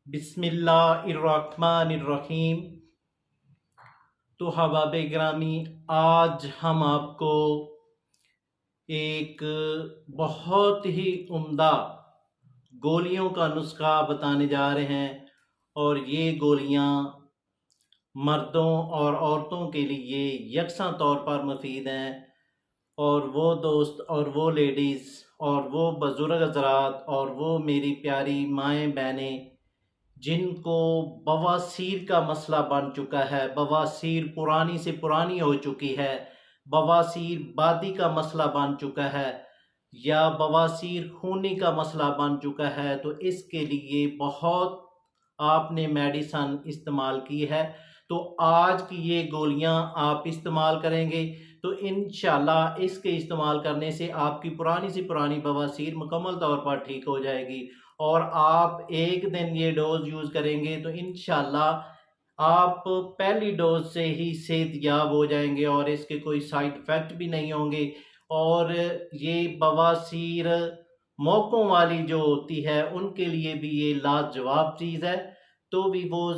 بسم اللہ الرحمن الرحیم۔ تو حباب گرامی، آج ہم آپ کو ایک بہت ہی عمدہ گولیوں کا نسخہ بتانے جا رہے ہیں، اور یہ گولیاں مردوں اور عورتوں کے لیے یکساں طور پر مفید ہیں۔ اور وہ دوست اور وہ لیڈیز اور وہ بزرگ حضرات اور وہ میری پیاری مائیں بہنیں جن کو بواسیر کا مسئلہ بن چکا ہے، بواسیر پرانی سے پرانی ہو چکی ہے، بواسیر بادی کا مسئلہ بن چکا ہے، یا بواسیر خونی کا مسئلہ بن چکا ہے، تو اس کے لیے بہت آپ نے میڈیسن استعمال کی ہے، تو آج کی یہ گولیاں آپ استعمال کریں گے تو انشاءاللہ اس کے استعمال کرنے سے آپ کی پرانی سے پرانی بواسیر مکمل طور پر ٹھیک ہو جائے گی، اور آپ ایک دن یہ ڈوز یوز کریں گے تو انشاءاللہ آپ پہلی ڈوز سے ہی صحت یاب ہو جائیں گے، اور اس کے کوئی سائیڈ ایفیکٹ بھی نہیں ہوں گے۔ اور یہ بواسیر موقعوں والی جو ہوتی ہے ان کے لیے بھی یہ لاجواب چیز ہے۔ تو بھی وہ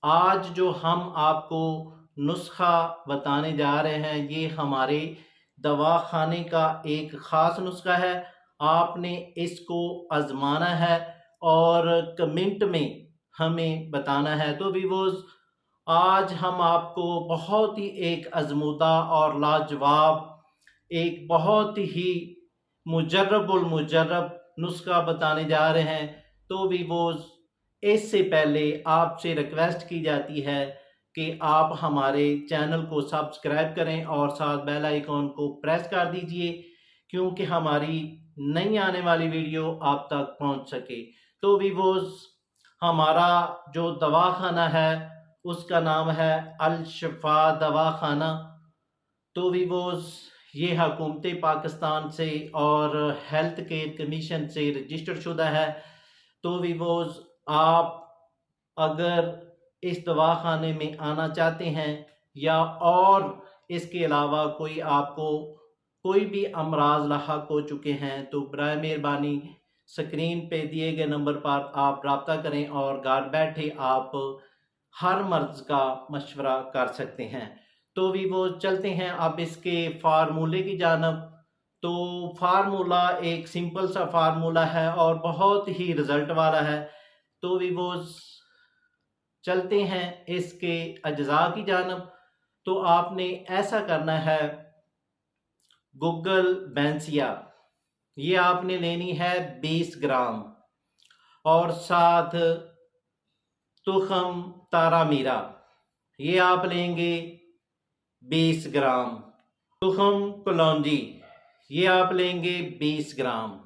آج جو ہم آپ کو نسخہ بتانے جا رہے ہیں، یہ ہمارے دواخانے کا ایک خاص نسخہ ہے۔ آپ نے اس کو آزمانا ہے اور کمنٹ میں ہمیں بتانا ہے۔ تو ویوز، آج ہم آپ کو بہت ہی ایک آزمودہ اور لاجواب، ایک بہت ہی مجرب المجرب نسخہ بتانے جا رہے ہیں۔ تو ویوز، اس سے پہلے آپ سے ریکویسٹ کی جاتی ہے کہ آپ ہمارے چینل کو سبسکرائب کریں اور ساتھ بیل آئیکن کو پریس کر دیجئے، کیونکہ ہماری نئی آنے والی ویڈیو آپ تک پہنچ سکے۔ تو ویوز، ہمارا جو دواخانہ ہے اس کا نام ہے الشفا دواخانہ۔ تو ویوز، یہ حکومت پاکستان سے اور ہیلتھ کیئر کمیشن سے رجسٹر شدہ ہے۔ تو ویوز، آپ اگر اس دواخانے میں آنا چاہتے ہیں یا اور اس کے علاوہ کوئی آپ کو کوئی بھی امراض لاحق ہو چکے ہیں، تو برائے مہربانی سکرین پہ دیے گئے نمبر پر آپ رابطہ کریں اور گھر بیٹھے آپ ہر مرض کا مشورہ کر سکتے ہیں۔ تو بھی وہ چلتے ہیں اب اس کے فارمولے کی جانب۔ تو فارمولہ ایک سمپل سا فارمولہ ہے اور بہت ہی رزلٹ والا ہے۔ تو بھی وہ چلتے ہیں اس کے اجزاء کی جانب۔ تو آپ نے ایسا کرنا ہے، گوگل بینسیا یہ آپ نے لینی ہے 20 گرام، اور ساتھ تخم تارا میرا یہ آپ لیں گے 20 گرام، تخم کلونجی یہ آپ لیں گے 20 گرام،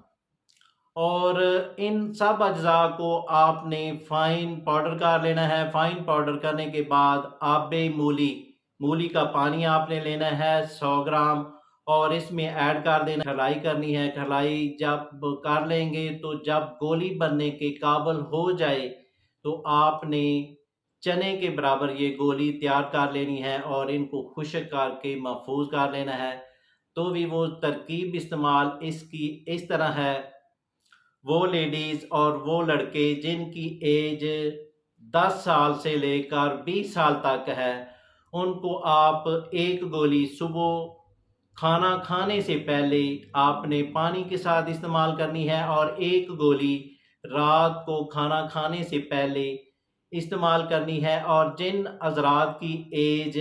اور ان سب اجزاء کو آپ نے فائن پاؤڈر کر لینا ہے۔ فائن پاؤڈر کرنے کے بعد آب مولی کا پانی آپ نے لینا ہے 100 گرام، اور اس میں ایڈ کر دینا، کھلائی کرنی ہے۔ کھلائی جب کر لیں گے تو جب گولی بننے کے قابل ہو جائے تو آپ نے چنے کے برابر یہ گولی تیار کر لینی ہے، اور ان کو خشک کر کے محفوظ کر لینا ہے۔ تو بھی وہ ترکیب استعمال اس کی اس طرح ہے، وہ لیڈیز اور وہ لڑکے جن کی ایج 10 سال سے لے کر 20 سال تک ہے، ان کو آپ ایک گولی صبح کھانا کھانے سے پہلے آپ نے پانی کے ساتھ استعمال کرنی ہے، اور ایک گولی رات کو کھانا کھانے سے پہلے استعمال کرنی ہے۔ اور جن حضرات کی ایج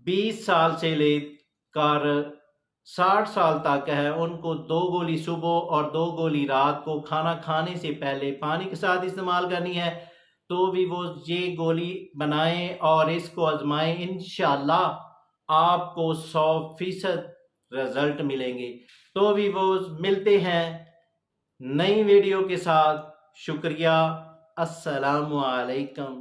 20 سال سے لے کر 60 سال تک ہے، ان کو 2 گولی صبح اور 2 گولی رات کو کھانا کھانے سے پہلے پانی کے ساتھ استعمال کرنی ہے۔ تو بھی وہ یہ گولی بنائیں اور اس کو آزمائیں، انشاءاللہ آپ کو 100% رزلٹ ملیں گے۔ تو بھی وہ ملتے ہیں نئی ویڈیو کے ساتھ۔ شکریہ، السلام علیکم۔